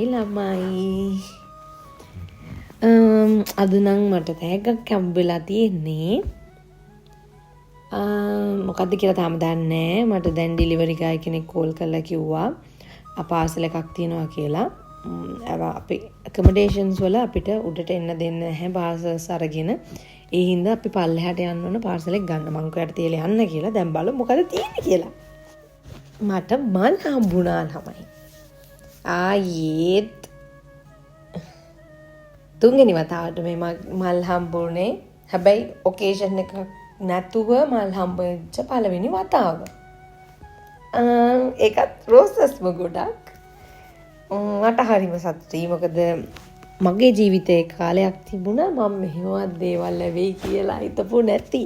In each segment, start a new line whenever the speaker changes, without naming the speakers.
හයි ළමයි. අද නම් මට තෑග්ගක් හම්බෙලා තියෙන්නේ. මොකද්ද කියලා තාම දන්නේ නැහැ. මට දැන් ඩිලිවරි ගායි කෙනෙක් කෝල් කරලා කිව්වා පාසල් එකක් තියෙනවා කියලා. අපි ඇකොමඩේෂන්ස් වල අපිට උඩට එන්න දෙන්නේ නැහැ පාසල්ස් අරගෙන. ඒ හින්දා අපි පල්ලෙහාට යන්න ඕන පාසල් එක ගන්න. මං කයට තියලා යන්න කියලා. දැන් බලමු මොකද තියෙන්නේ කියලා. මට මල් හම්බුණා ළමයි. ආයේත් තුන්වෙනි වතාවට මේ මල් හම්බුනේ. හැබැයි ඔකේෂන් එක නැතුව මල් හම්බෙච්ච පළවෙනි වතාව. ඒකත් රෝසස්ම ගොඩක්. මට හරිම සතුටුයි. මොකද මගේ ජීවිතේ කාලයක් තිබුණා මම මෙහෙමවත් දේවල් ලැබෙයි කියලා හිතපු නැති.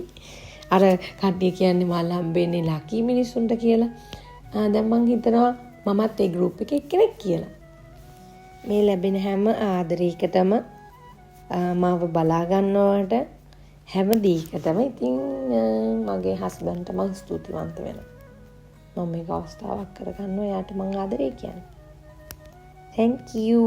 අර කට්ටිය කියන්නේ මල් හම්බෙන්නේ ලකී මිනිස්සුන්ට කියලා. දැන් මං හිතනවා මමත් ඒ ගෲප් එකේ එක්කෙනෙක් කියලා. මේ ලැබෙන හැම ආදරයකටම මාව බලා ගන්නවට හැම දෙයකටම ඉතින් මගේ හස්බන්ඩ්ට මම ස්තුතිවන්ත වෙනවා. මම මේක අවස්ථාවක් කරගන්නවා එයාට මං ආදරේ කියන්නේ. Thank you.